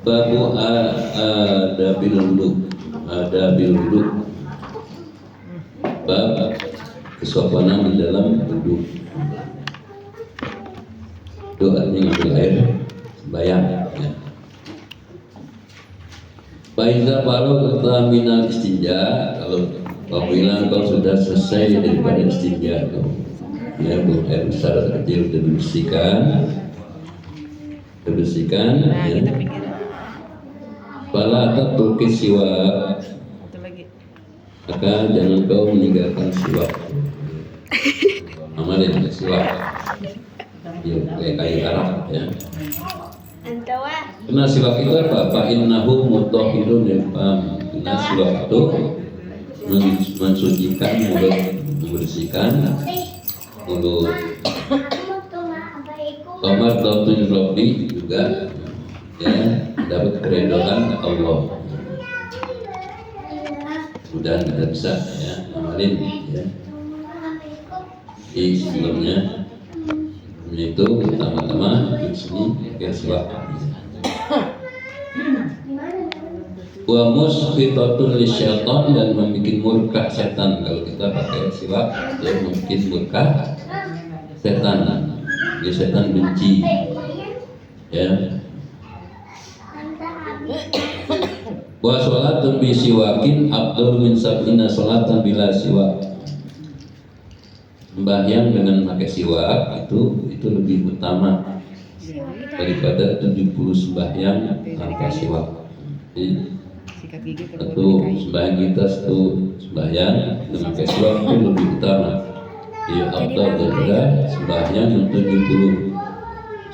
Babu adabil wudu. Bab kesopanan di dalam wudu. Doanya ngambil air sembahyang ya. Faiza faragta minal istinja, kalau apabila kau sudah selesai daripada istinja itu ya, buang air besar atau kecil dibersihkan ya. Fala tatruki siwak, maka jangan kau meninggalkan siwak. Amalin siwak ya, kayak kayu Arab ya. Karena siwak itu apa? Fa innahu mutahhirun lil fam. Karena siwak itu mensucikan mulut, membersihkan mulut. Kamar tautul Rabbi juga ya, dapat keridhaan Allah. Mudah kita bisa ya amalin ya. Di sebelumnya itu pertama-tama di sini pakai siwak. Wa musfitatun lisyaitan, dan membuat murka setan. Kalau kita pakai siwak itu membuat murka setan. Jadi setan benci ya. Wa sholatun bi siwakin afdal min sab'ina sholatan bila siwak. Sembahyang dengan pakai siwak itu lebih utama daripada 70 sembahyang tanpa siwak. Jadi satu sembahyang kita, satu sembahyang dengan pakai siwak itu lebih utama. Dia afdal daripada sembahyang 70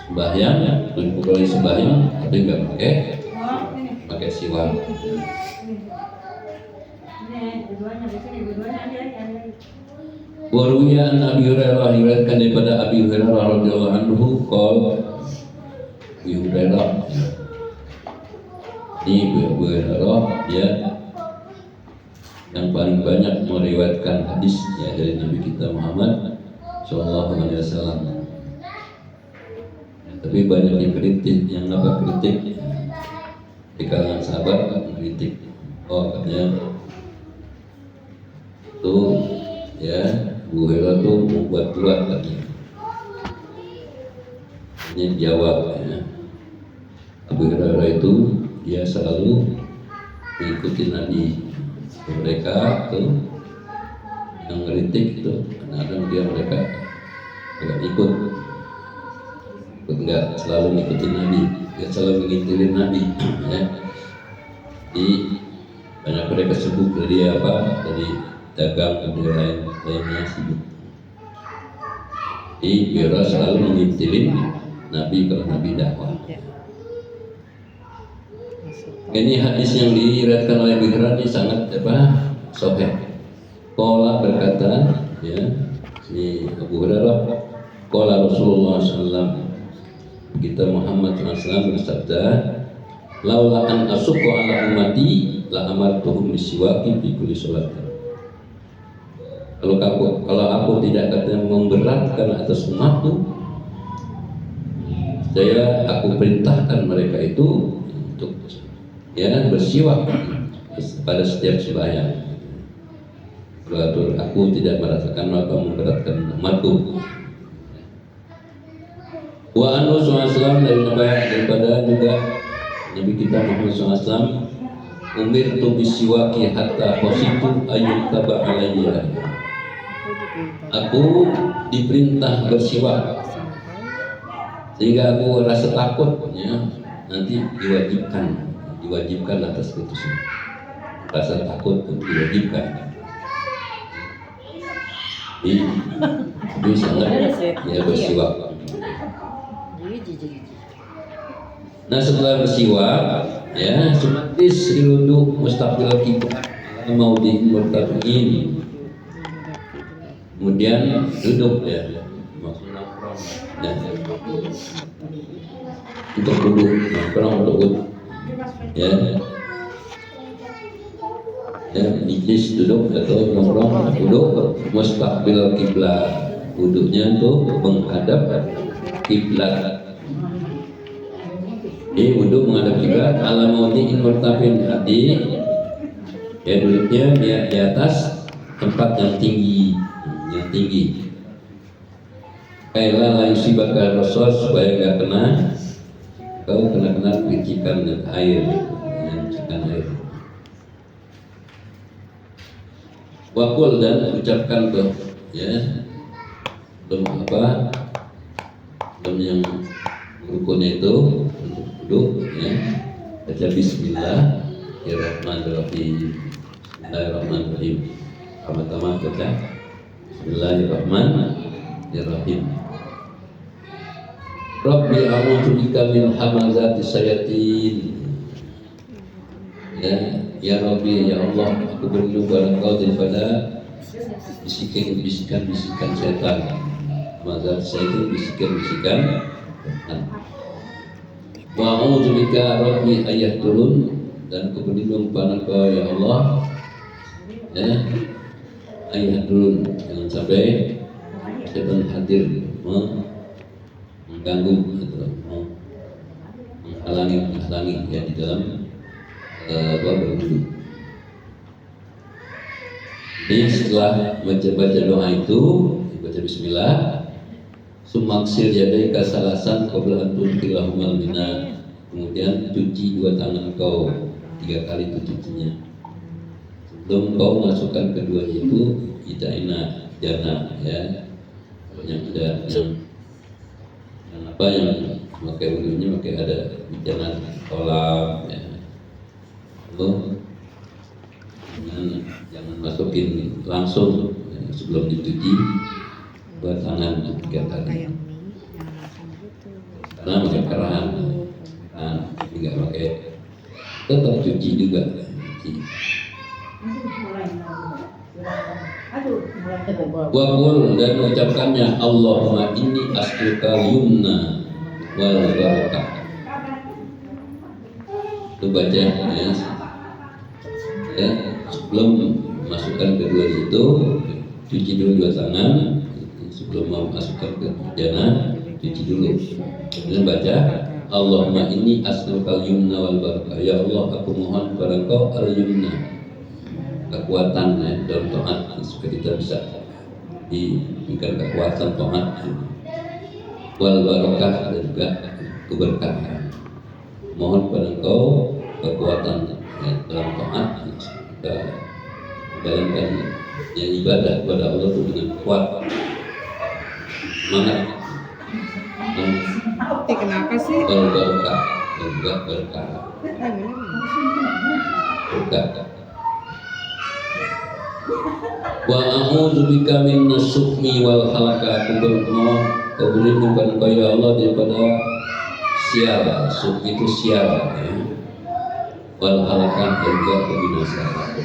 sembahyang, 70 kali sembahyang tapi nggak pakai siwak. Waruya an Abi Hurairah, diriwayatkan daripada Abi Hurairah radhiyallahu anhu qala, Abi Hurairah ini Abu Hurairah ya yang paling banyak meriwayatkan hadis ya dari Nabi kita Muhammad sallallahu alaihi wasallam. Tapi banyak yang kritik, yang kritik di kalangan sahabat kritik. Oh katanya tuh ya Abu Hurairah tuh membuat lagi. Ini jawab ya. Abu Hurairah itu dia selalu mengikuti Nabi. Mereka tuh yang kritik itu kadang mereka nggak ikut, nggak selalu ngikutin Nabi, nggak selalu ngintilin Nabi ya. Di banyak mereka sibuk dari apa, dari dagang dan lainnya sibuk. Jadi biar selalu mengintilin Nabi kalau Nabi dakwah. Ini hadis yang diriwayatkan oleh Abu Hurairah ini sangat sahih. Qala berkata ya, si Abu Hurairah, qala Rasulullah sallallahu, kita Muhammad SAW bersabda, laula an asuqqa ala ummati la amartuhum bisiwaki fi kulli sholatin. Kalau aku tidak akan memberatkan atas umatku, aku perintahkan mereka itu untuk ya bersiwak pada setiap sembahyang. Kalau aku tidak merasakan maka memberatkan umatku. Wa anhu sallallahu daripada juga Nabi kita Muhammad SAW, umirtu bisiwaki hatta khasitu ayyutaba alayya. Aku diperintah bersiwak sehingga aku rasa takut ya, nanti diwajibkan atas putusnya. Rasa takut itu diwajibkan. Jadi sangat ya bersiwak. Nah setelah bersiwak ya sumatis iludu mustaqbil kiblat mau di murtafiin, kemudian duduk ya nah, untuk duduk nongkrong ya majlis duduk atau nongkrong duduk mustaqbil kiblat, duduknya tuh menghadap kiblat. Ini wudhu menghadap kiblat ala mawdi'in murtafin hati. Ya duduknya dia di atas tempat yang tinggi, Kaila la yusibaka rasul supaya enggak kau kena percikan air, Wakul dan ucapkan tuh, ya, belum yang rukunnya itu duduk, ya, baca Bismillahirrahmanirrahim. Bismillahirrahmanirrahim. Pertama baca Bismillahirrahmanirrahim. Rabbi a'udzu bika min hamazati syayatin. Ya Rabbi, ya Allah, aku berlindung kepada Engkau daripada bisikan setan. Hamazati syaitan, bisikan setan. Wa a'udzu bika Rabbi ayat turun, dan aku berlindung kepada Engkau ya Allah, ya, ayat turun, jangan sampai setan hadir mengganggu atau menghalangi ya di dalam berwudu. Ini setelah baca doa itu, baca Bismillah, sumaksir yadaika salasan qabla an tudkhilahumal mina. Kemudian cuci dua tangan kau 3 kali itu cucinya. Sebelum kau masukkan keduanya itu itaina jana, ya, yang pakai wudhunya pakai ada jangan kolam, ya. Lalu jangan masukin langsung, ya, sebelum dicuci dua tangan 3 kali. Karena pakai keran, tidak pakai, tetap cuci juga. Waqul dan ucapkannya Allahumma inni as'aluka yumna wal barakah. Itu baca, ya, sebelum masukkan kedua itu cuci dulu dua tangan. Sebelum mau masukkan ke jana cuci dulu. Kemudian baca Allahumma inni as'aluka yumna wal barakah. Ya Allah, aku mohon kepada Engkau al-yumna, kekuatan, ya, dalam taat, supaya kita bisa diberikan kekuatan taat, wal barakah, dan juga keberkahan. Mohon kepada Engkau kekuatan, ya, dalam taat, kita menjalankan, ya, ibadah kepada Allah itu dengan kuat, semangat. Kenapa sih? Wal barakah, dan juga berkah. Berkah. Wa a'udzu bika min nasukmi wal halaka. Aku bermohon kau berlindung pada Engkau ya Allah daripada sial. Suk itu sial, ya. Wal halaka, dan juga kebinasaan.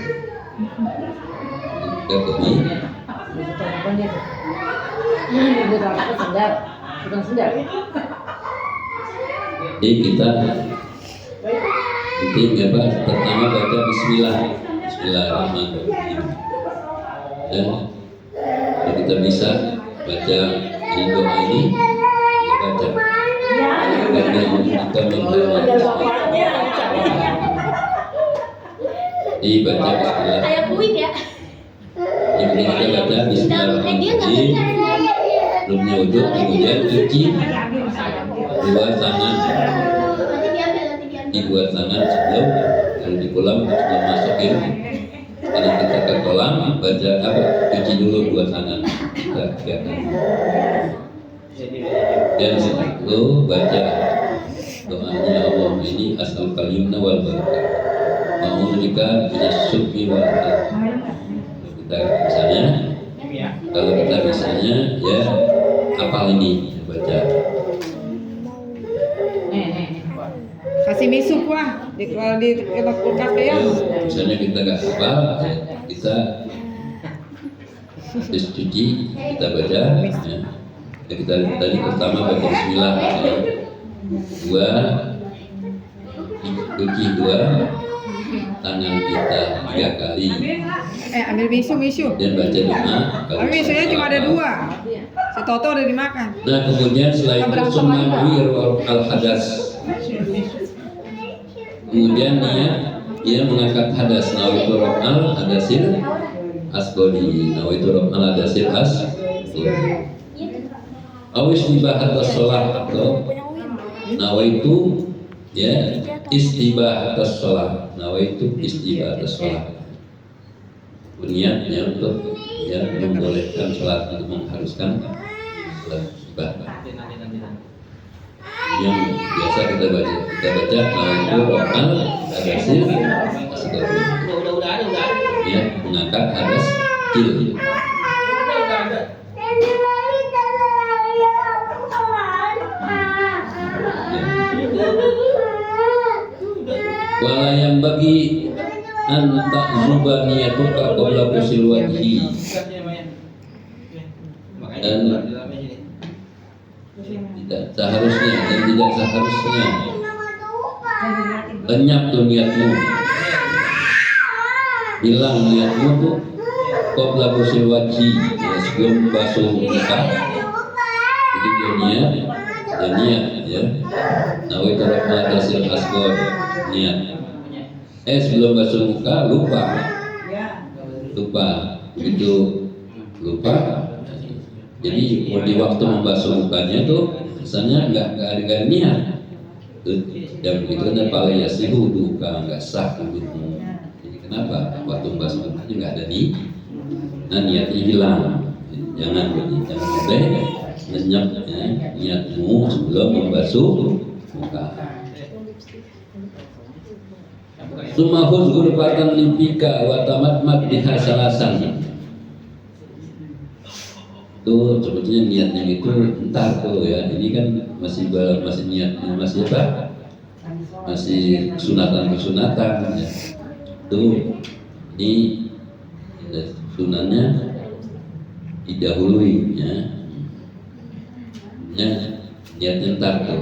Jadi kita penting, ya, Pak, pertama baca Bismillahirrahmanirrahim. Ya, kalau kita bisa baca ini doa ini, kita baca. Karena kita menghormati. Jadi baca Bismillah. Yang penting kita baca Bismillahirrahmanirrahim. Sebelumnya wudhu, kemudian cuci dua tangan sebelum, kalau di kolam sebelum masukin. Kalau kita ke kolam baca apa? Cuci dulu dua tangan. Dan setelah itu baca doanya Allahumma inni as'alukal yumna wal barakah. Ma'udzubika minasyukri wal halak. Kalau kita misalnya, ya, hafal ini, baca. Kasih misuk, wah, kalau di kulkas ya. Misalnya kita nggak hafal, ya, kita habis cuci, kita baca, ya. Ya, kita tadi pertama baca Bismillah, ya. Dua, cuci dua tangan kita 3 kali. Ambil misu. Dan baca doa. Tapi misunya cuma ada 2. Si Toto udah dimakan. Nah, kemudian setelah itu sunnah al hadas. Kemudian ia mengangkat hadas, nawaitu raf'al hadasil asghari, nawaitu raf'al hadasil asghari. Awis ibahatas sholat, atau nawaitu ya istibahatas sholat, nawaitu istibahatas sholat, niatnya untuk ya membolehkan sholat, untuk mengharuskan sholat ibadah. Yang biasa kita baca nawaitu raf'al hadasil asghari, ya mengangkat hadas kecil. Wala yang bagi anta zuba niyatuka qabla ghusl wajhi, dan tidak seharusnya lenyap tuh niatmu, hilang niatmu tuh qabla ghusl wajhi, ya, sebelum basuh muka. Jadi dia niat ya, nawaitu raf'al hadasil asghar, niat. Sebelum basuh muka lupa begitu lupa. Jadi di waktu membasuh mukanya tuh misalnya nggak ada niat, dan begitu ada pala yasihu duka, nggak sah wudhumu. Jadi kenapa waktu membasuh mukanya nggak ada niatnya hilang. Jangan sampai lenyap ya, niatmu sebelum membasuh muka. Sumahuz gurbatan limpika wa tamatmat biha salasan. Tuh sebetulnya niatnya itu entar tuh ya. Ini kan masih niatnya masih apa? Masih sunatan ya. Tuh ini sunannya didahului ya. Niatnya entar tuh.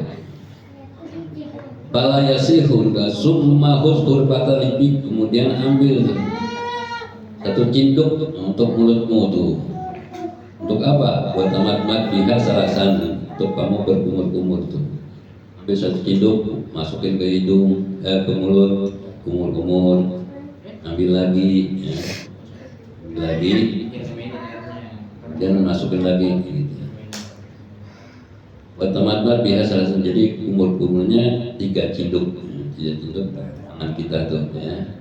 Pala yasihun ka summa huskur patalibi, kemudian ambil satu cinduk untuk mulutmu tuh. Untuk apa? Buat tamat biha salasan, untuk kamu berkumur-kumur tuh. Ambil satu cinduk, masukin ke hidung, ke mulut, kumur-kumur. Ambil lagi, ya. Ambil lagi, dan masukin lagi. Gitu. Tamat biasa langsung, jadi kumur-kumurnya 3 cinduk tangan kita tuh ya.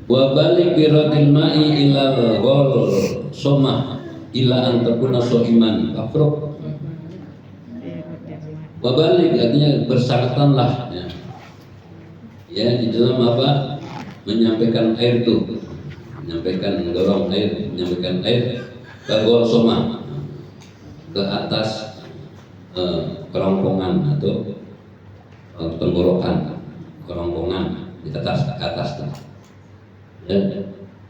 Wa balik biradil ma'i ila ghol somah ila an takuna soiman kafruk. Wa balik artinya bersangkutanlah ya. Ya di dalam apa? Menyampaikan air tuh, menyampaikan dorong air, menyampaikan air Kagol soma ke atas kerongkongan atau tenggorokan, kerongkongan di atas ke atas tuh. Ya,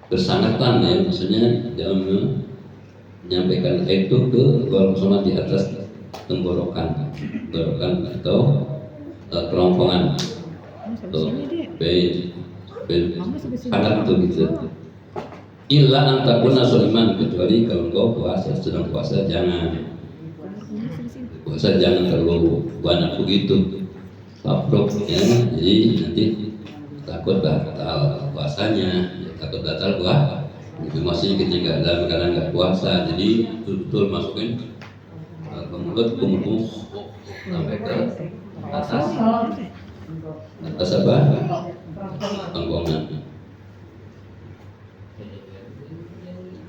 bersangatan ya, maksudnya dalam menyampaikan itu ke kerongkongan soma di atas tenggorokan atau kerongkongan. Tuh, baik, sangat tuh gitu. Illa antakuna soliman, kecuali kalau engkau puasa, sedang puasa jangan terlalu banyak begitu tabruk ya, jadi nanti takut batal puasanya, ya, takut batal itu masih ketika dalam keadaan nggak puasa, jadi betul masukin ke mulut kumur sampai ke atas apa tanggungan.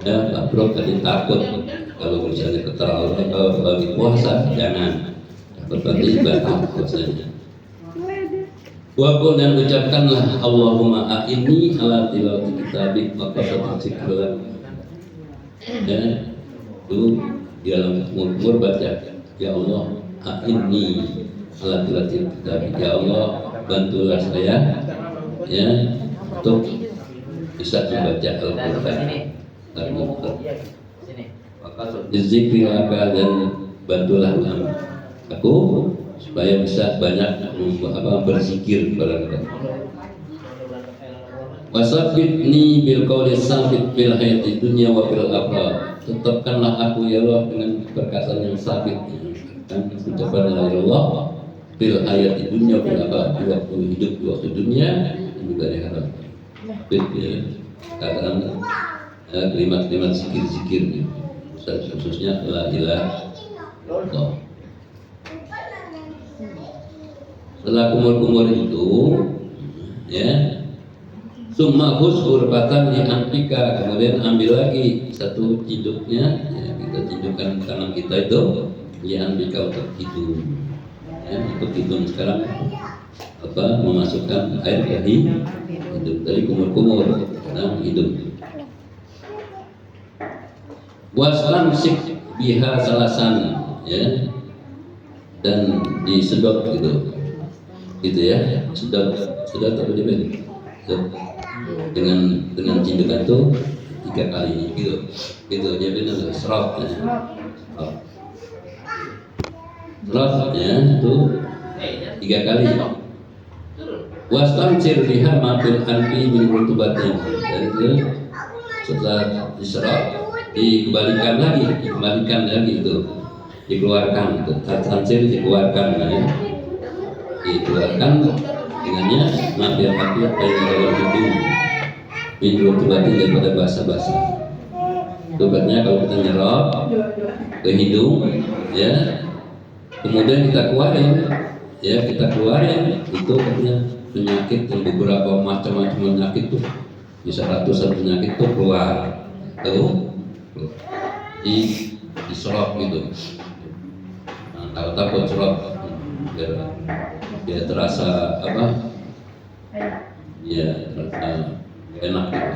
Ya, tabruk tadi takut kalau misalnya keterlaluan kalau lagi puasa jangan, takut nanti batal puasanya. Waqul, dan ucapkanlah Allahumma a'inni ala tilawati kitabik wa qasati zikrullah. Ya, itu di dalam umur baca, ya Allah a'inni ala tilawati kitabik, ya Allah bantulah saya ya untuk bisa membaca Al-Qur'an. Zikri laka, dan bantulah aku supaya bisa banyak berzikir kepada Engkau. Wasabbitni bil qawli sabit fil hayati dunya wa fil akhirah. Tetapkanlah aku ya Allah dengan perkataan yang sabit, kan ucapan la ilaha illallah fil hayati dunya fil akhirah, waktu hidup di waktu dunia juga diharap katakan kalimat-kalimat zikir-zikir khususnya la ilaha illallah. Setelah kumur-kumur itu ya summa khus urbatan li anfika, kemudian ambil lagi satu ciduknya ya, kita cidukkan tangan kita itu li anfika untuk hidung ya, untuk hidung sekarang memasukkan air ke hidung dari kumur-kumur dalam hidung. Waslan sik biha salasan ya, dan disedot gitu ya, sedot apa dia dengan cindukan itu 3 kali gitu dia benar serot ya. Serotnya itu 3 kali. Waslan sirriha mafil anfi min rutubatin, dan itu setelah diserot dikembalikan lagi itu dikeluarkan itu tansir dikeluarkan ya. Dikeluarkan dengannya mafil dari dalam hidung min rutubatin, daripada basa-basa. Obatnya kalau kita nyerot ke hidung ya, kemudian kita keluarin itu katanya penyakit yang beberapa macam-macam penyakit tuh, bisa ratusan penyakit tuh keluar tuh diserot gitu. Nah, kalau takut serot biar terasa ya terasa enak gitu.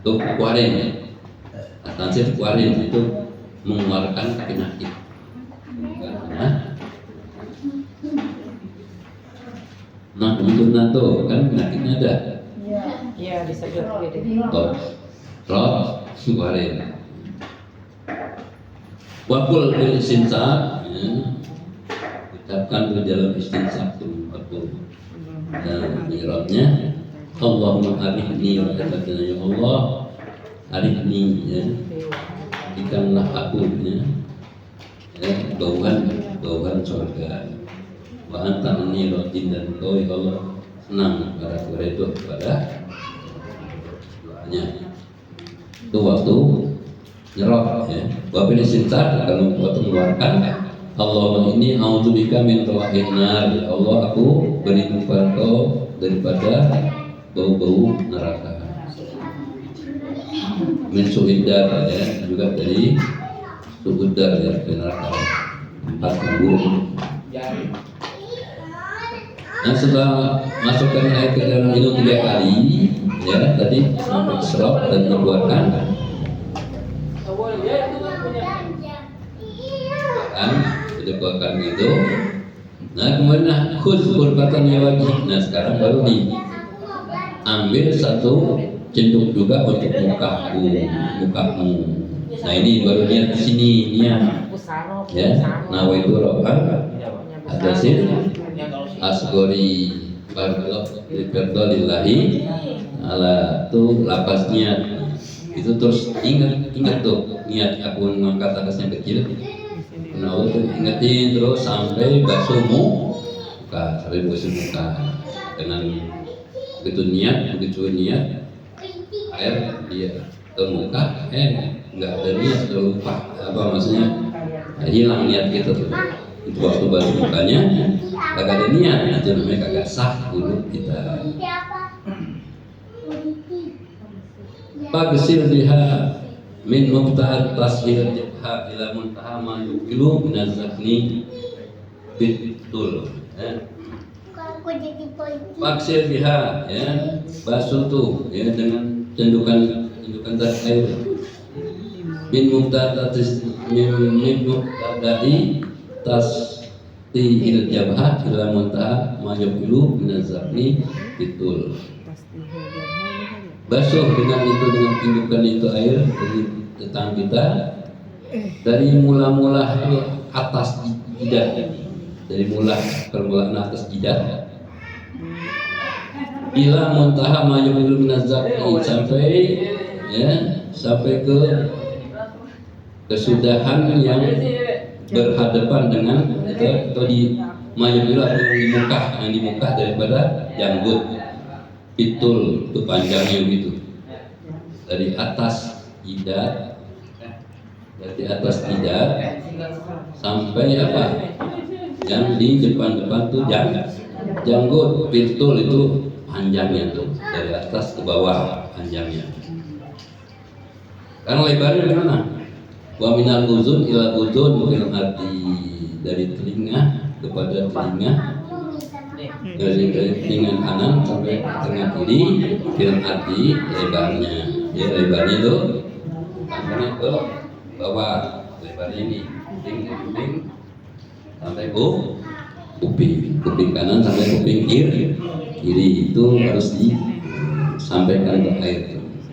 Tuh keluarin ya, tansir keluarin itu mengeluarkan penyakit. Nah, untuk NATO kan penyakitnya ada. Iya, disedot gitu. Rot, keluarin. Wakul bil istinsak, ucapkan dalam istinsak tuh wakul. Dan mirotnya, Allahumma arifni wa katakanlah ya Allah, arifni ya, berikanlah aku ya, bauan surga. Wa anta anni radin, dan engkau ya Allah senang pada itu pada doanya. Itu waktu nyerot ya. Wa bil istinsak, kalau waktu mengeluarkan, Allahumma inni a'udzubika min rawahin nar, ya Allah aku berlindung pada Engkau daripada bau-bau neraka. Min su'idar ya, juga dari su'udar ya, neraka. 4 burung. Nah, setelah masukkan air ke dalam hidung 3 kali ya, tadi sampai serot dan dikeluarkan kan, dikeluarkan gitu. Nah, kemudian khuz qurbatan ya wajib. Nah, sekarang baru diambil satu cenduk juga untuk mukamu. Nah, ini baru niat di sini niat ya. Nawaitu robbal hadasin asgori bardolillahi ala tuh lapasnya itu, terus ingat tuh niat aku mengangkat atasnya kecil. Nah, Allah tuh ingetin terus sampai basuh muka dengan begitu niat air dia ke muka nggak ada niat, sudah lupa maksudnya hilang niat gitu tuh. Itu waktu basuh mukanya kagak ada niat, itu namanya kagak sah dulu kita. Faghsil biha min mubta'at tashil jabha ila muntaha ma yuqilu min az-zakni bitul Faghsil biha ya, basuh tuh ya dengan cendukan air min mubtada'i tasdihil jabha ila muntaha ma yuqilu min az-zakni bitul. Basuh dengan tindukan itu air dari tangan kita, dari mula-mula atas jidat, dari permulaan atas jidat ila muntaha ma yuqilu min az-zakni, sampai ke kesudahan yang berhadapan dengan itu atau di mayoritas yang di muka daripada janggut. Pitul itu panjangnya gitu dari atas jidat, dari atas jidat sampai apa yang di depan tuh janggut. Pitul itu panjangnya tuh dari atas ke bawah panjangnya. Kan lebarnya mana? Wa minal uzun ila uzun fil ardi, dari telinga kepada telinga, dari telinga kanan sampai telinga kiri fil ardi lebarnya. Ya lebarnya itu panjangnya ke bawah, lebarnya ini kuping sampai kuping kanan sampai kuping kiri itu harus disampaikan ke air.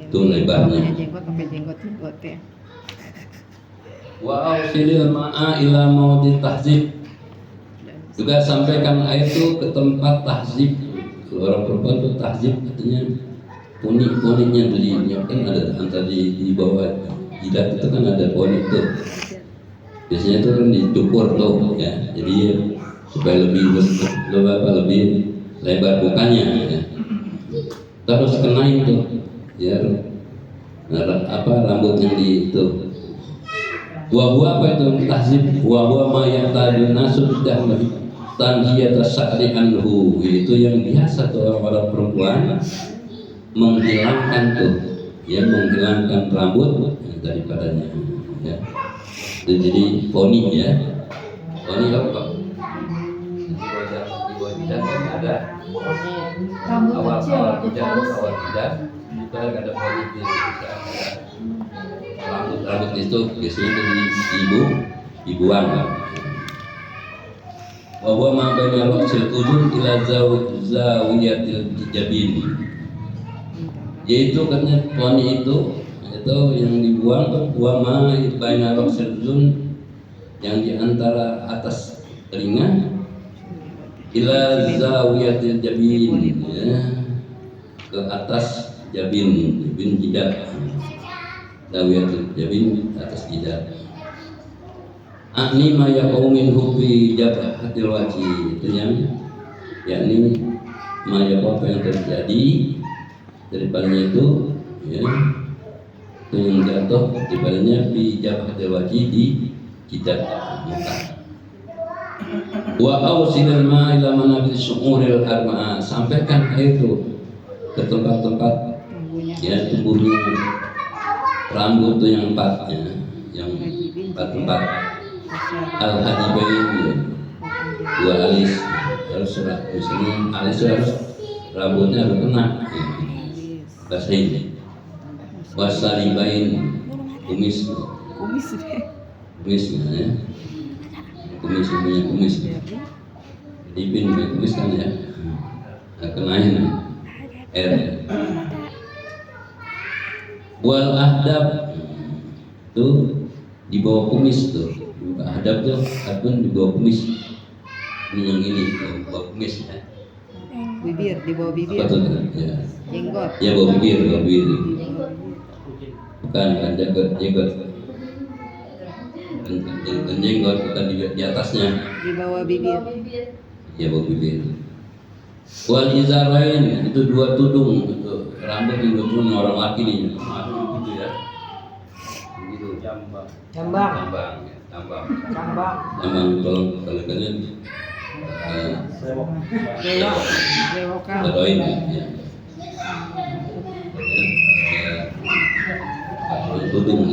Itu lebarnya. Jenggot ya. Wa ausilil ma'a ila maudit tahzib, juga sampaikan air itu ke tempat tahzib. Kalau orang perempuan itu tahzib artinya poniknya kan ada antara di bawah jidat itu kan ada ponik tuh. Biasanya itu kan dicukur tuh ya, jadi supaya lebih lebar bukannya ya. Terus kenain tuh ya rambut yang di itu. Wahwa apa itu tahzib? Wahwa ma ya'tadun nasu tanhiyata sa'ri anhu, itu yang biasa tuh orang-orang perempuan menghilangkan tuh ya, menghilangkan rambut daripadanya ya. Jadi poni ya, poni apa? Di bawah jidat ada awal jidat itu ada poni itu bisa rambut itu biasanya itu dibuang kan. Bahwa ma baina ra'sil udun ila zawiyatil jabin, yaitu karena poni itu yang dibuang tuh ma baina ra'sil udun, yang di antara atas telinga ila zawiyatil jabin ya, ke atas jabin jidat. Zawiyatul jabin atas jidat. Akni ma yaqaumin hubi jabhatil wajhi, itu yang yakni ma apa yang terjadi daripadanya itu ya, itu yang jatuh daripadanya di jabhatil wajhi, di jidat muka. Wa ausilil ma ila manabil syu'uril arba'a, sampaikan air itu ke tempat-tempat ya tumbuhnya rambut tuh yang empatnya, yang empat al-hajibain ya, dua alis harus misalnya alis harus rambutnya harus kena ya. Bahasa ini wasaribain kumis ya, kumis punya kumis dipin punya kumis kan ya, nah, kenain air. Wal ahdab tuh di bawah kumis tuh, ahdab tuh adun di bawah kumis. Ini yang ini di bawah kumis ya. Bibir, di bawah bibir. Apa tuh ya? Jenggot. Ya bawah bibir. Bukan jenggot. Dan jenggot bukan di atasnya. Di bawah bibir. Ya bawah bibir. Wal izarain itu dua tudung itu, rambut yang dua tudung orang laki nih, gitu ya, gitu. Jambang. Kalau kalian Bewokan. beroin ya. Tudung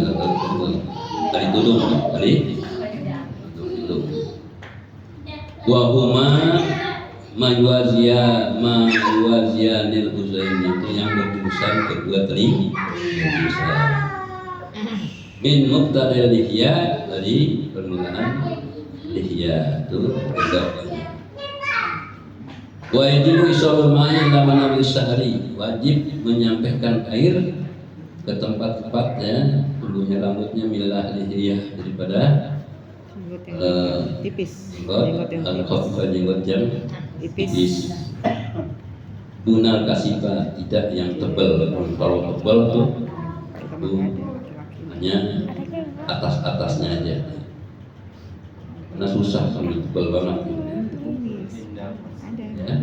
tadi tudung wahuma Mayuazia nil uzain, itu yang berjurusan kedua telinga. Min muqtadil lihya, dari permulaan lihya itu tegak. Wa yajibu isalul ma'i ila manabil syahri, wajib menyampaikan air ke tempat-tempatnya tumbuhnya rambutnya milah lihya, daripada tipis. jenggot yang tipis. Dunal kasifa, tidak yang tebal. Kalau tebal tuh itu hanya atas-atasnya aja. karena susah sambil tebal banget gitu. Ya.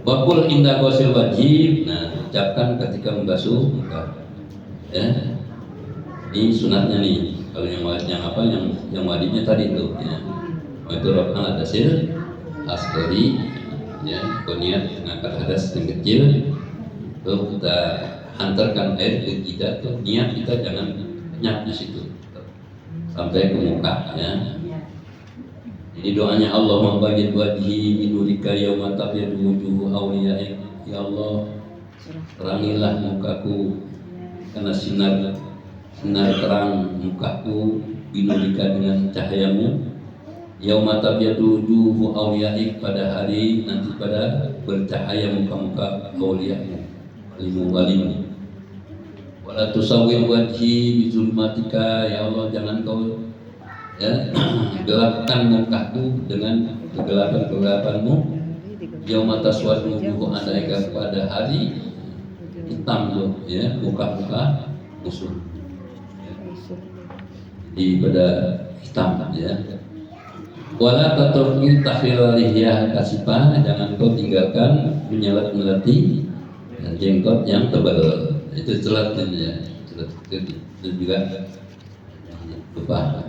Wakul indah ghusil wajib, nah ucapkan ketika membasuh muka. Ya, ini sunatnya nih. Kalau yang wajibnya tadi tuh, ya. Itu rokal adasil askori, ya, koniat mengangkat hadas yang kecil. Tuh kita hantarkan air ke jidat tuh, niat kita jangan nyap di situ, sampai ke muka, ya. Ini doanya Allahumma baghid wajhi binurika yauma tabyadu wujuhu awliyaik. Ya Allah, terangilah mukaku karena sinar terang mukaku binurika dengan cahayamu. Yauma tabyadu wujuhu awliyaik, pada hari nanti pada bercahaya muka-muka awliyamu, walimu. Wala tusawwir wajhi bizulmatika, ya Allah jangan kau, ya, gelapkan mukaku dengan kegelapan-kegelapanmu. Yauma taswaddu wujuhu adaika, pada hari hitam tuh, ya, muka-muka musuh. Di pada hitam, ya. Wala tatruki takhil lihyah kasifah, jangan kau tinggalkan menyelat-melati jenggot yang tebal. Itu celatnya, ya. Celat itu juga lupa.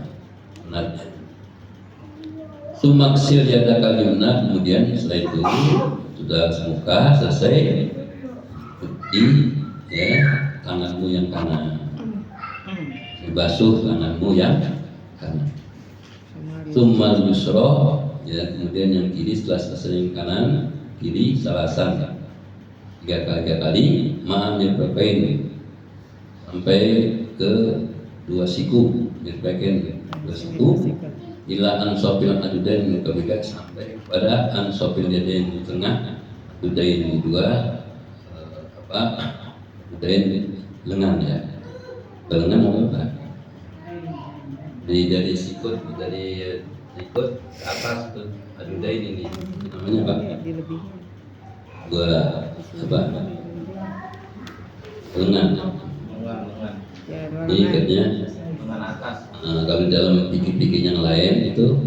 Benar. Sumaksil yadakal yumna, kemudian setelah itu sudah muka selesai, cuci, ya, tanganmu yang kanan, basuh tanganmu yang kanan. Summal yusra, ya, kemudian yang kiri setelah selesai yang kanan, kiri salasan tiga kali ma'amir berpain sampai ke dua siku, mirpain dua siku, ila ansopil adudain kebikat sampai pada ansopil yadain di tengah, adudain dua adudain lengan, ya, lengan apa? Dari sikut ke atas tuh adudain ini namanya apa? Dua apa? Lengan. Ini ikatnya. Kalau dalam pikir-pikir yang lain itu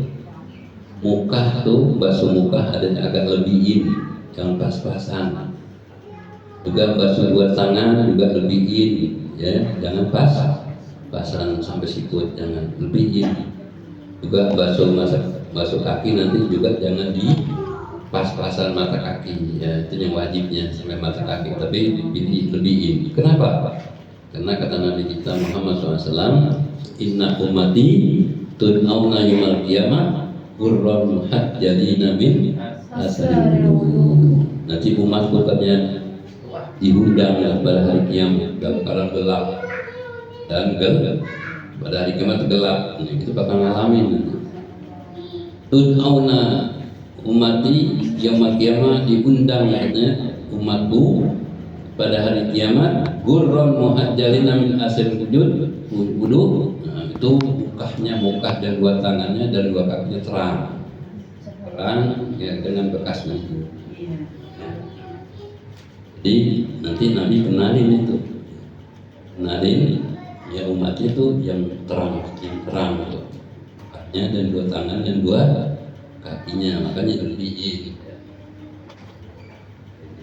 muka tuh, basuh muka ada agak lebihin, jangan pas-pasan. Juga basuh dua tangan juga lebihin, ya, jangan pasan sampai sikut, jangan lebihin. Juga basuh kaki nanti juga jangan di pas-pasan mata kaki, ya, itu yang wajibnya sampai mata kaki, tapi lebihin. Kenapa? Karena kata Nabi kita Muhammad SAW, inna ummati tun'auna yawmal qiyamah qurran muhajjalina min asari. Nanti umatku katanya diundang pada hari kiamat dalam keadaan gelap dan pada hari kiamat gelap. Itu bakal ngalamin. Tun'auna ummati yawmal qiyamah, diundang katanya umatku pada hari kiamat gurron muhajjalina min asir wudu. Nah, itu muka dan dua tangannya dan dua kakinya terang, ya, dengan bekas wudhu. Jadi nanti Nabi kenalin ya umat itu yang terang itu mukanya dan dua tangan dan dua kakinya, makanya lebihin.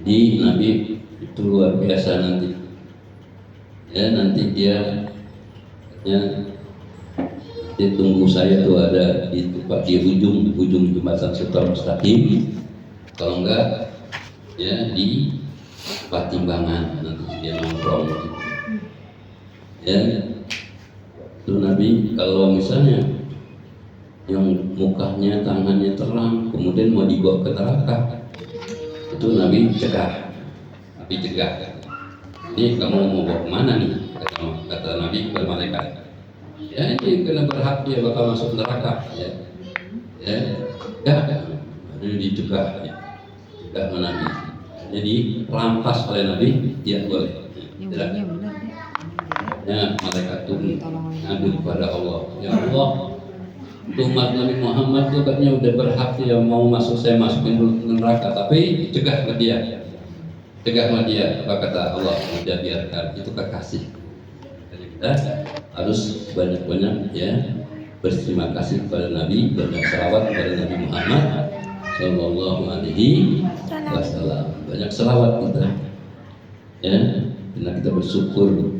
Jadi Nabi itu luar biasa nanti, ya, nanti dia tunggu saya tuh ada di tempat di ujung jembatan Siratal Mustaqim, kalau enggak ya di Patimbangan nanti dia nongkrong gitu. Ya, itu Nabi kalau misalnya yang mukanya tangannya terang kemudian mau dibawa ke neraka, itu Nabi cegah. Ini kamu mau bawa kemana nih? Kata Nabi kepada malaikat. Ya, ini kena berhak dia bakal masuk neraka. Ini dicegah, sama Nabi. Jadi rampas oleh Nabi, tidak boleh. Tidak. Ya, malaikat turun ngadu kepada Allah. Ya Allah, umat Nabi Muhammad itu katanya udah berhak dia mau masuk, saya masukin dulu neraka, tapi cegah ke dia. Apa kata Allah? Tidak biarkan, itu kekasih. Jadi kita harus banyak-banyak ya berterima kasih kepada Nabi, banyak selawat kepada Nabi Muhammad Sallallahu Alaihi Wasallam. Banyak selawat kita, ya, karena kita bersyukur.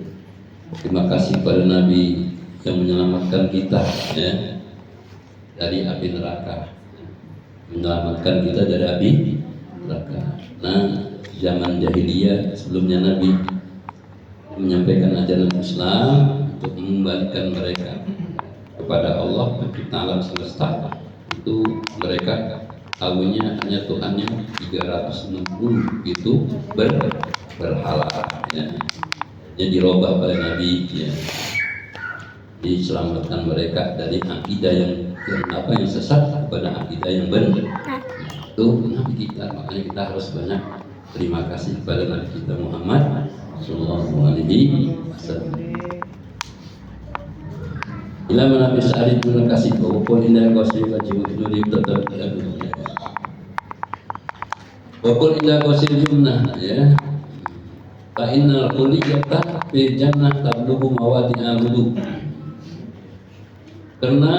Terima kasih kepada Nabi yang menyelamatkan kita, ya, dari api neraka, menyelamatkan kita dari api neraka. Nah, zaman jahiliyah sebelumnya Nabi menyampaikan ajaran Islam untuk mengembalikan mereka kepada Allah pencipta alam semesta. Itu mereka tahunya hanya Tuhannya 360 itu berhala, ya. Yang dirubah oleh Nabi, ya. Diselamatkan mereka dari akidah yang sesat kepada akidah yang benar. Itu Nabi kita, makanya kita harus banyak terima kasih kepada Nabi kita Muhammad Sallallahu Alaihi Wasallam. Ila Nabi Sa'id bin Kasih bahwa indah qasir wajib tetap ada. Wakul indah qasir jumnah, ya. Fa innal quliyata fi jannah tablughu mawadi'al wudu. Karena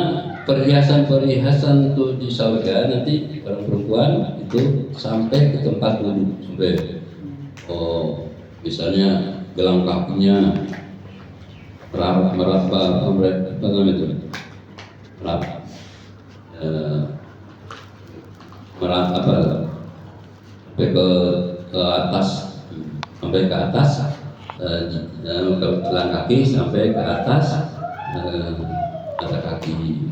perhiasan-perhiasan itu di surga nanti orang perempuan itu sampai ke tempat wudu, sampai misalnya gelang kakinya meraba apa namanya itu sampai ke atas, sampai ke atas gelang kaki sampai ke atas mata kaki,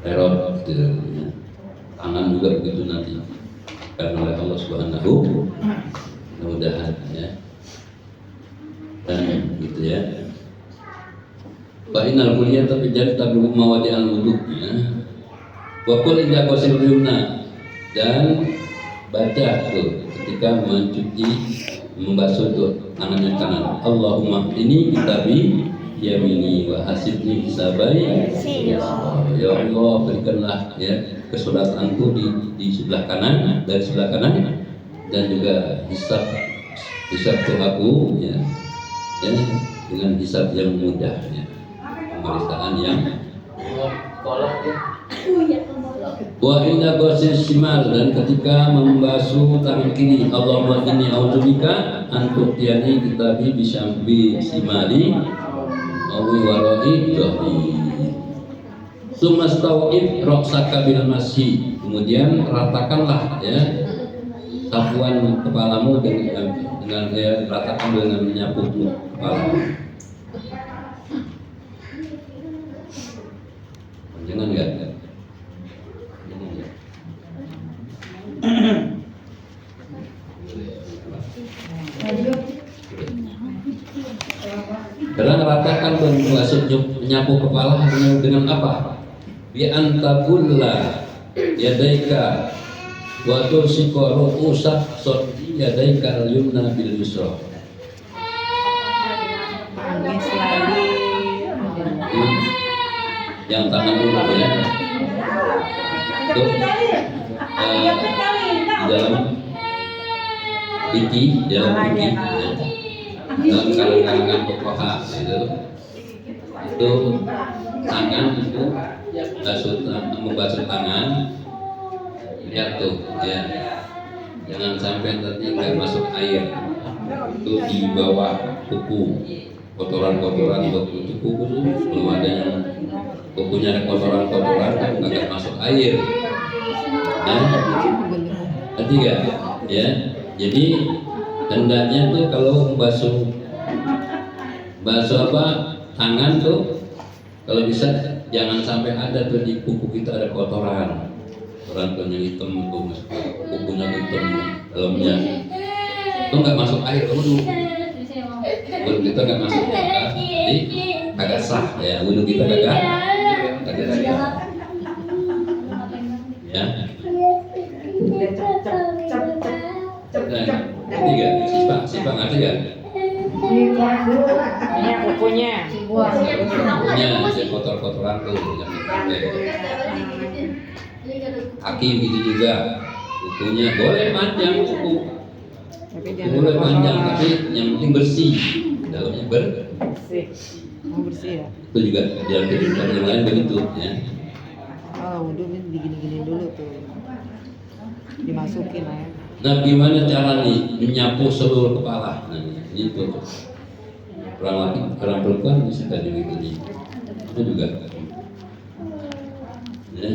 erot gitu, ya. Tangan juga begitu nanti karena oleh Allah Subhanahu, mudah-mudahan, ya. Dan gitu, ya. Fa innal kulliyata fi jannati tablugu mawadi'al wudu, ya. Wa qul inda qasil yumna, dan baca tuh ketika membasuh tuh tangannya kanan. Allahumma ini kitabi yamini wa hasibni hisabai. Ya Allah, berikanlah, ya, kesolatanku di sebelah kanan, dari sebelah kanan, dan juga hisab tuh aku, ya, dengan hisab yang mudah, ya, pemeriksaan yang wa inna qasil simal, dan ketika membasuh tangan kiri, Allahumma inni a'udzubika an tu'tiyani kitabi bisyambi simali awi warai dhahri. Sumastau'ib ra'saka bil masyi, kemudian ratakanlah, ya, sapuan kepalamu dengan ya, ratakan dengan menyapu kepala. Jangan enggak. Karena ratakan dan menyapu kepala dengan apa? Bi antabulla yadaika wa tusika ru'usak sodi yadaika al-yumna bil yusra. Tangis lagi. Yang tangan dulu, ya. Itu di dalam pipi, ya. Dalam kalangan pokoknya itu tangan itu membasuh tangan, lihat tuh, ya, jangan sampai nanti nggak masuk air, itu di bawah kuku, kotoran-kotoran di bawah kuku belum ada yang kukunya ada kotoran-kotoran kan nggak masuk air, ya, nanti nggak, ya. Jadi hendaknya tuh kalau basuh apa tangan tuh, kalau bisa jangan sampai ada tuh di kuku kita ada kotoran yang hitam, kukunya hitam dalamnya, itu nggak masuk air wudu kita nggak masuk, jadi agak sah, ya, wudu kita agak sah, ya. Ketiga, sifat ngerti kan? Ini kukunya. Kukunya, ada kotor-kotoran tuh, kaki gitu juga, kukunya boleh panjang kuku, boleh panjang, tapi yang penting bersih, dalamnya bersih. Mau bersih ya. itu juga dalam kehidupan yang lain begitu ya. Oh, wudhu ini digini-gini dulu tuh. Dimasukin air. Nah, gimana cara nih menyapu seluruh kepala? Nah, itu orang laki, orang perempuan bisa tadi begini. Itu juga. Ya.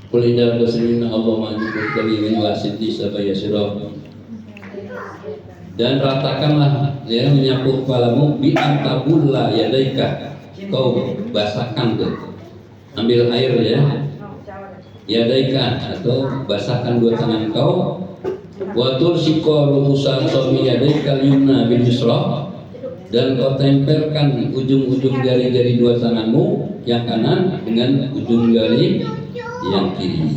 Kulina basirina Allah ma'ajibul kalimin wasiti sabaya sirah. Dan ratakanlah ya menyapu kepalamu bi antabulla yadaika. Kau basahkan tuh. Ambil air ya. Yadaika atau basahkan dua tangan kau. Wa tursika ru'usa sami yadaika yumna bil yusra. Dan kau tempelkan ujung-ujung jari-jari dua tanganmu yang kanan dengan ujung jari yang kiri.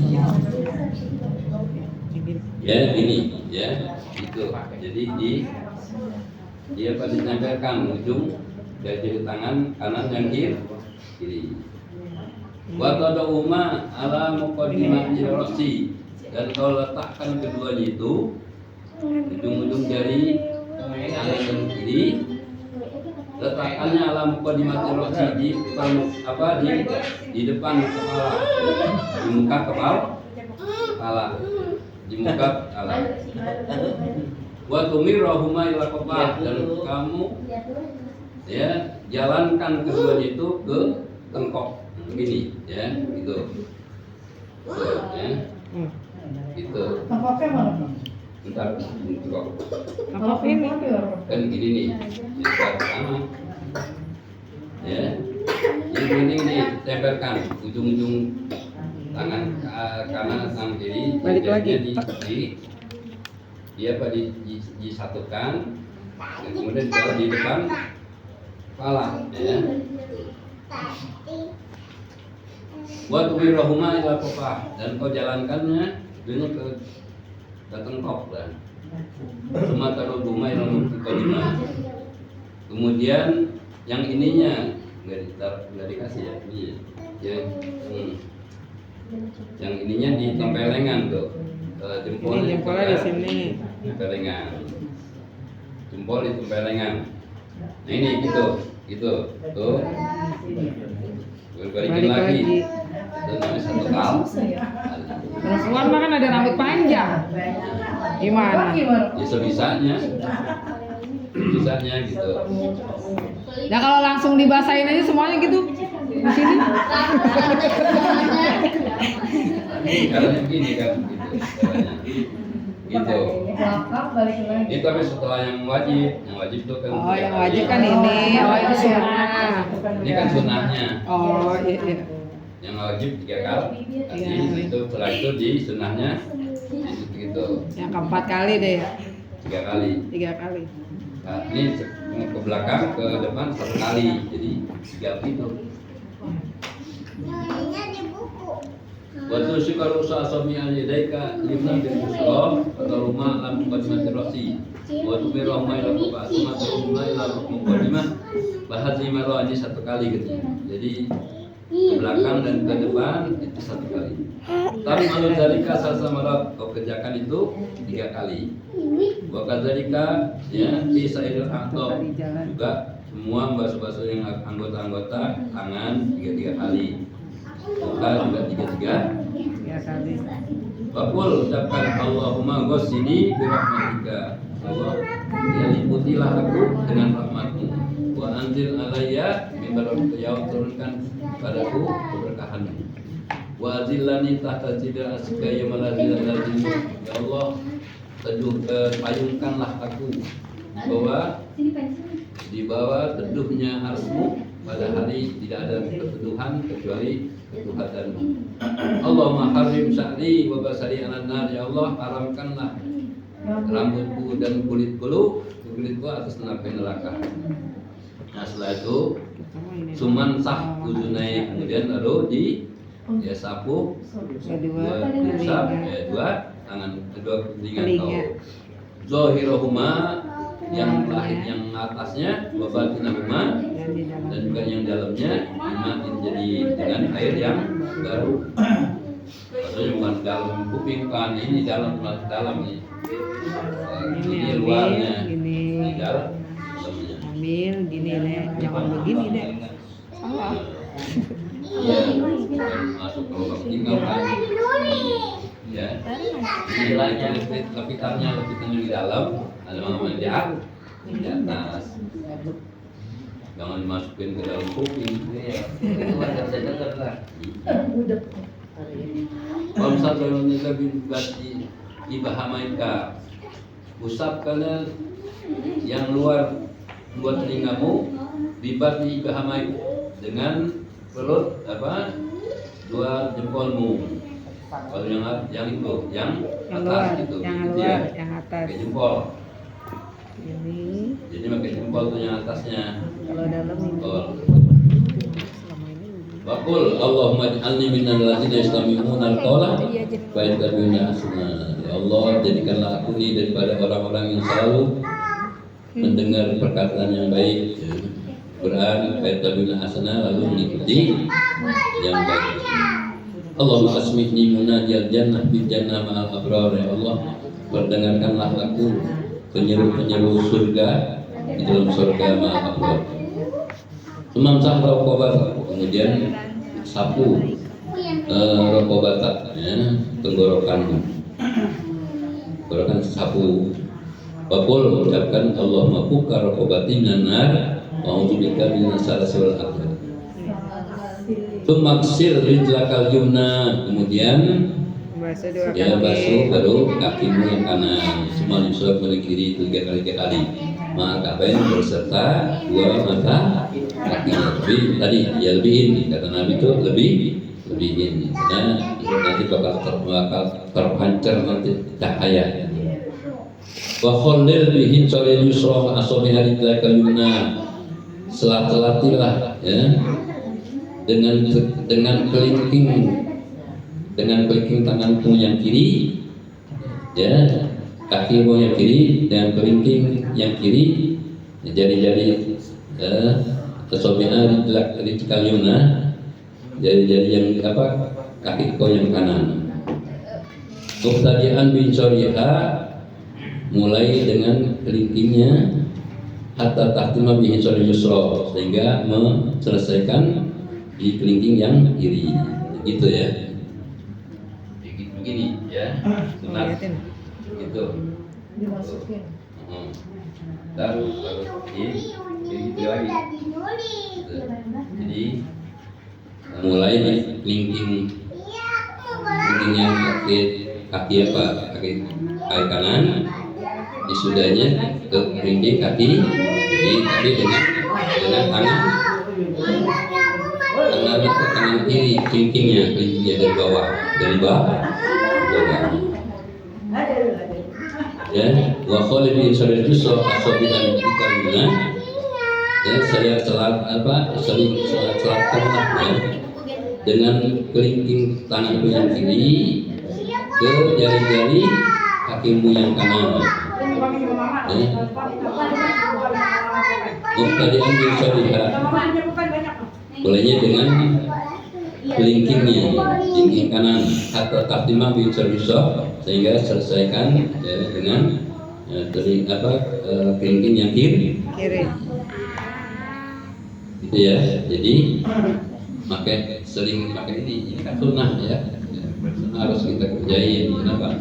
Ya ini ya itu. Jadi dia pada ditempelkan ujung jari tangan kanan yang kiri. Wa tadawuma ala muqaddimati ra'si, dan kau letakkan keduanya itu ujung-ujung jari kanan dan kiri, letakkannya ala muqaddimati ra'si di depan kepala, di muka kepala, di muka kepala. Wa tumirrahuma ila qafah, dan kamu ya jalankan keduanya itu ke tengkok begini ya gitu. Ya. Gitu. Tengkoknya mana? Bentar, tengkok. Tengkok ini Kan gini nih. Sama. Ya. Jadi ini ditempelkan ujung-ujung tangan kanan tangan kiri. Balik lagi. Dia disatukan, kemudian ditaruh di depan kepala ya. Wa tumirrahuma ila qafah, dan kau jalankannya dengan ke tengkok dan cuma taruh rumah yang kelima. Kemudian yang ininya nggak dikasih ya ini ya. Yang ininya di tempelengan tuh. Jempolnya di sini. Tempelengan. Jempol di tempelengan. Nah ini gitu tuh. Balikin lagi. Itu namanya satu kali. Perempuan mah kan ada rambut panjang. Gimana? Ya sebisanya gitu. Nah kalau langsung dibasahin aja semuanya gitu di sini. Caranya begini kan gitu. Caranya. Gitu. Itu tapi setelah yang wajib itu kan. Oh yang wajib kan ini. Oh itu sunnah. Ini kan sunnahnya. Oh iya. Yang wajib 3 kali. Nanti itu setelah itu di sunnahnya gitu. Yang keempat kali deh ya. 3 kali. 3 kali. Nah, ini ke belakang ke depan 1 kali. Jadi 3 gitu. Waktu syukur usaha suami al-yadaika limna bil yusra atau rumah lam muqaddimati ra'si wa tumirrahuma ila qafah summa turumma ila muqaddimah bahasa imaro ini 1 kali gitu. Jadi ke belakang dan ke depan itu 1 kali. Tapi malu dalika salsamarat kau kerjakan itu 3 kali. Wa kadzalika ya fi sa'iril a'dha juga semua basuh-basuh yang anggota-anggota tangan 3 kali. Muka juga 3 kali. Wakul ucapkan Allahumma ghossini birahmatika. Allah ya liputilah aku dengan rahmatmu. Wa anzil alayya min barakati, ya turunkan padaku keberkahanmu. Wa azillani tahta jidal asika ya malazil lazim. Ya Allah payungkanlah aku di bawah teduhnya arsmu pada hari tidak ada keteduhan kecuali ketuhananmu. Allahumma harim sya'ri wa basari anan nar, ya Allah haramkanlah rambutku dan kulitku atas neraka. Nah setelah itu suman sah uzunai, kemudian lalu dia sapu dua tangan kedua kelingan kau. Zohirohuma yang lahir yang atasnya, wabatinahuma dan juga yang dalamnya dimatin jadi dengan air yang baru. Maksudnya bukan dalam kuping kan, ini dalam nih. Ini luarnya, ini dalam Ambil gini deh, jangan begini deh. Salah. Ya, masuk ke lubang tinggal kan. Ya, nilainya lepitannya di dalam, ada memanjat di atas. Jangan dimasukin ke dalam kuping. Ya, itu wajar saya dengar lah. Kalau misalnya lebih berarti ibahamaika, usapkan yang luar telingamu, bibat ibahamai dengan perut dua jempolmu. Kalau yang itu, yang atas itu, yang gitu luar, ya. yang atas. Pakai jempol. Ini. Jadi pakai jempol tuh yang atasnya. Kalau dalam ini. Selama ini. Waqul Allahumma ij'alni minal ladzina yastami'una al-qawla fa yattabi'una ahsana. Ya Allah, jadikanlah aku ini daripada orang-orang yang selalu mendengar perkataan yang baik, Quran, fa yattabi'una ahsana, lalu mengikuti yang baik. Allahumma asmi'ni munajjal jannah bil jannah ma'al abrar. Ya Allah, perdengarkanlah aku penyeru-penyeru surga di dalam surga ma'al abrar. Sumam sahra qobat, kemudian sapu rokobata, ya, tenggorokan sapu. Waqul, ucapkan Allahumma fukka rokobati minan nar wa a'udzubika minas salasil akhir. Tumaksir rijlakal yumna, kemudian ya basuh baru kakimu yang kanan, semua disuap oleh kiri 3 kali. Maka kain berserta dua mata kakinya. Tapi tadi ya lebihin, kata Nabi itu lebihin. Karena nanti bakal terpancar nanti cahaya. Wa khallil bihin sore yusra asobi rijlakal yumna, selat-selatilah ya dengan kelingking tanganmu yang kiri, ya, kakimu yang kiri dengan kelingking yang kiri, jari-jari kesobian rijlakal yumna, jari-jari yang kaki kau yang kanan. Muqtadi'an bin syariha, mulai dengan kelingkingnya hatta tahtima bihin syari yusra, sehingga selesaikan di kelingking yang kiri, gitu ya. Begini ya, sunat gitu. Dimasukin. Baru ini gitu lagi. Jadi mulai di kelingking yang kaki kaki kanan, disudahnya ke kelingking kaki kiri, tapi dengan tangan kiri, kelingkingnya dari bawah ya. Wa khalil bin sabil yusra asabihan bikarina, ya, saya sering selatkan ya, dengan kelingking tanganmu yang kiri ke jari-jari kakimu yang kanan, ya. Muqtadi'an bin syariha, bolehnya dengan kelingkingnya, kelingking kanan atau tahtimah bin syariha, sehingga selesaikan ya, dengan kelingking yang kiri. Gitu ya. Jadi sering pakai ini kan sunnah ya. Harus kita kerjain. Kenapa?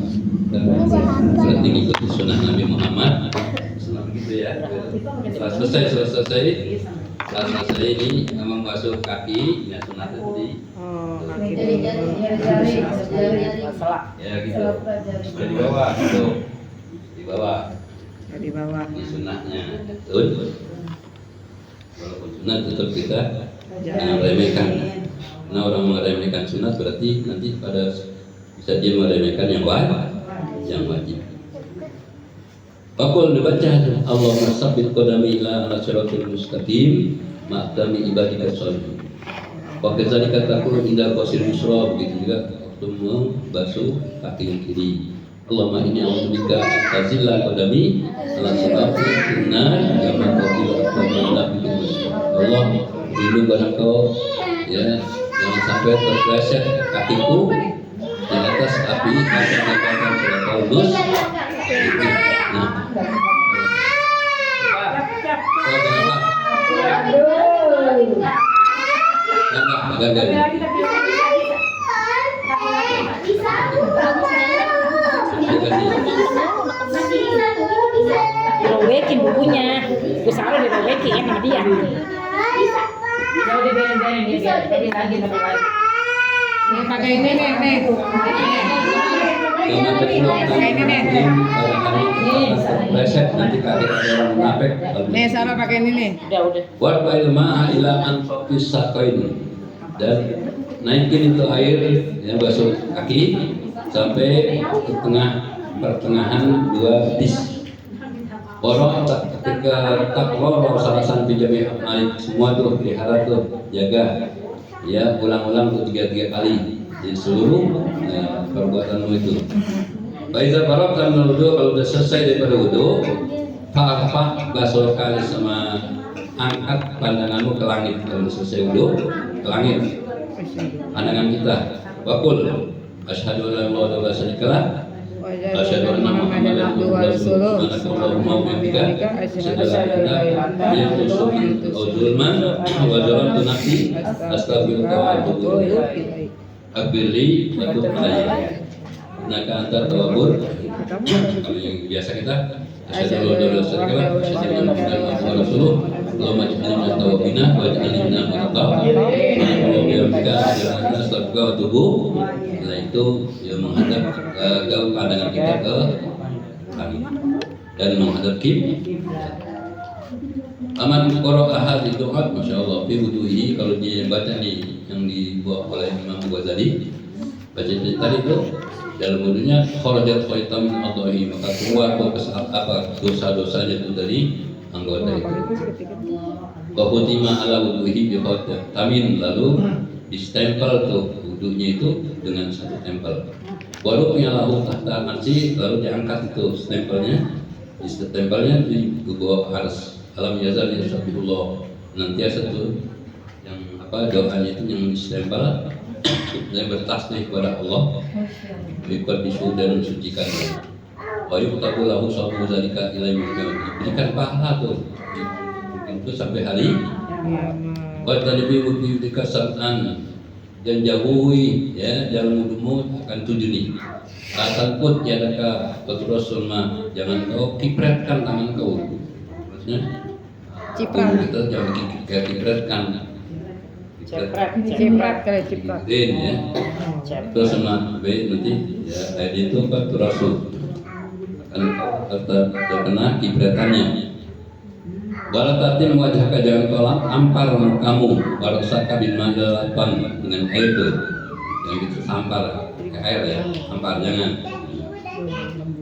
Berarti ikuti sunnah Nabi Muhammad. Begitu ya. Setelah selesai ini memang basuh kaki, ya sunat tadi. Kaki Ya gitu. Di bawah itu. Di bawah. di bawah. Ini sunnahnya. Betul. Walaupun sunat tetap kita jangan remehkan. Karena orang meremehkan sunat berarti nanti bisa dia meremehkan yang wajib. Fakul dibaca Allahumma sabbit qadami ila siratal mustaqim ma'tami ibadika sholihin. Wa kadzalika taqulu inda qasir yusra, begitu juga waktu membasuh kaki yang kiri. Allahumma inni a'udzubika tazilla qadami ala siratil nar kama tazillu aqdamul muslim. Allah, lindungi Engkau ya, jangan sampai terpeleset kakiku di atas api neraka siratal mustaqim. Nah, Gagal. Dirowekin bukunya. Gue salah dirowekin ya sama dia. Ya udah beres-beres dia tadi lagi. Nih pakai ini nih. Yang nanti reset nanti kali ada orang munafik. Nih Sarah pakai ini nih. Udah. Warfa'il ma'a ila anfaqis saqain, dan naikin itu air yang basuh kaki sampai ke pertengahan dua betis. Orang ketika takwa salasan pijami amal semua tuh pelihara tuh jaga ya, ulang-ulang tuh 3 kali di seluruh perbuatanmu itu. Faiza faragta minal wudu, kalau udah selesai daripada wudu, farfa basuh kali sama angkat pandanganmu ke langit. Kalau udah selesai wudu ke langit pandangan kita. Waqul asyhadu an la ilaha illallah wa syarika lah, asyhadu anna muhammadan abduhu wa rasuluh, subhanallahumma wa bihamdika asyhadu an la ilaha illa anta zulman wa zalamtu nafsi astaghfiruka wa atubu ilaik. Abili batu alayya naka antar tawabur. Kalau yang biasa kita asyhadu an la ilaha illallah wa asyhadu anna muhammadan abduhu wa rasuluh, Allahumma ij'alna tawabina wa ij'alna mu'taqab wa bihamdika astaghfiruka wa atubu. Nah itu yang menghadap ke pandangan kita ke langit dan menghadap kiblat. Aman qara'a hadhihi du'a, masyaallah, fi wudu'i, kalau dia baca nih yang dibawa oleh Imam Ghazali, baca tadi itu dalam wudunya kharajat khaitam min adhahi, maka keluar apa dosa-dosanya itu dari anggota itu. Wa khutima ala wudu'i bi khatamin, lalu distempel tuh wudunya itu dengan satu tempel. Baru punya lahu tahta arsy, lalu diangkat itu stempelnya di bawah arsy. Alam yazal yasabihullah, nantiasa tuh yang doanya itu yang distempel dan bertasbih kepada Allah, berbisu dan mensucikannya. Wa yuqtabu lahu sabu zalika ila yaumil, diberikan pahala tuh itu sampai hari. Wa tadbi wudika sab'an, dan jauhi ya dalam wudumu akan 7 nih. Asal put yadaka terus jangan kau kipratkan tangan kau. Maksudnya Ciprat. kita jangan kipratkan. Ciprat kali ciprat. Ya. Terus sama B nanti ya ayat itu apa turasul akan terkena kipratannya. Walatatin wajah jangan tolak ampar kamu warasaka bin madalapan dengan air itu yang itu sampar ke air ya, ampar jangan.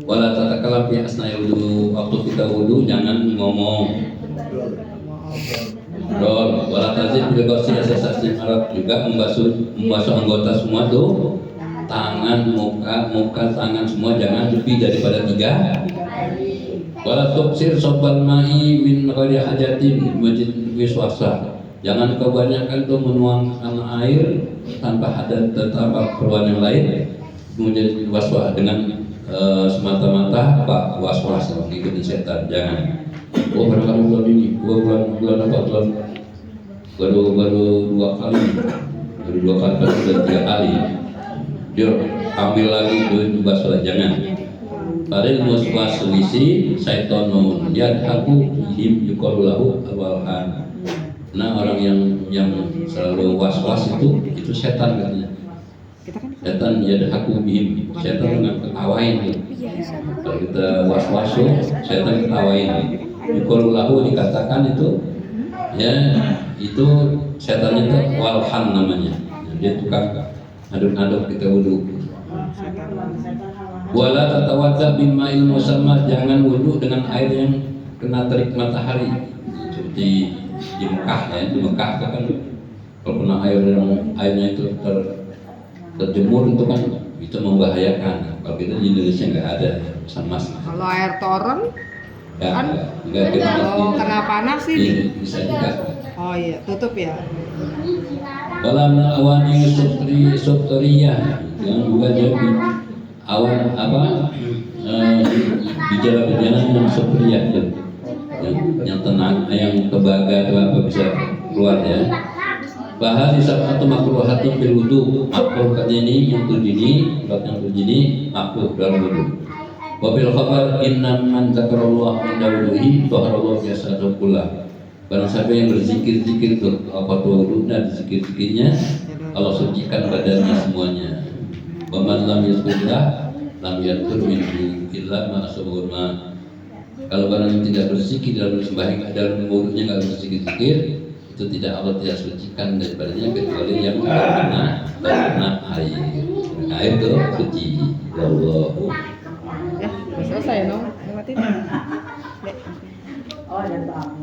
Wala tatakalam fi asna'i wudu, waktu kita wudu jangan ngomong. Wala tazid bil ghusl asasnya Arab, juga membasuh anggota semua tuh, tangan, muka, tangan semua jangan lebih daripada 3. Wala tuksir sobbal ma'i min ghairi hajatin majid wiswasa, jangan kebanyakan tuh menuangkan air tanpa ada keperluan yang lain, menjadi waswas dengan semata-mata was-was mengikuti setan, jangan. Barangkali bulan ini, bulan baru 2 kali, baru 3 kali, dia ambil lagi itu waswas, jangan. Padahal waswas wisi syaitonun yadhaku him yuqalulahu awalhan. Nah orang yang selalu was-was itu setan katanya. Setan yadhaku bihim, setan dengan ketawain tuh. Kalau kita was-was tuh setan ketawain. Yuqalulahu dikatakan itu ya, itu setannya itu walhan namanya. Dia tukang aduk-aduk kita wudu. Wala tatawadda bima'il musamma, jangan wudu dengan air yang kena terik matahari. Seperti di Mekah ya, di Mekah kan kalau kena airnya itu terjemur itu kan itu membahayakan. Kalau kita di Indonesia nggak ada sama sekali. Kalau air toren Ya, kan nggak kita kalau kena panas sih bisa juga. oh iya tutup ya. Walam awani sutriyah, yang juga jadi awan bicara yang sutriyah tuh, yang tenang, yang kebaga atau apa bisa keluar ya. bahas sab'atu makruhatun fil wudu. Makruh katanya ini yang tujuh ini, bab yang tujuh ini makruh dalam wudu. Wa bil khabar inna man zakarallahu inda wuduhi taharallahu jasadahu kullah. Barang siapa yang berzikir-zikir tuh apa tuh wudunya, zikir-zikirnya Allah sucikan badannya semuanya. Wa man lam yazkurlah lam yadur min illa ma asbahurma. Kalau barang yang tidak berzikir dalam sembahyang, dalam wudhunya nggak berzikir-zikir, itu tidak Allah tidak sucikan daripadanya kecuali yang terkena air. Air itu suci.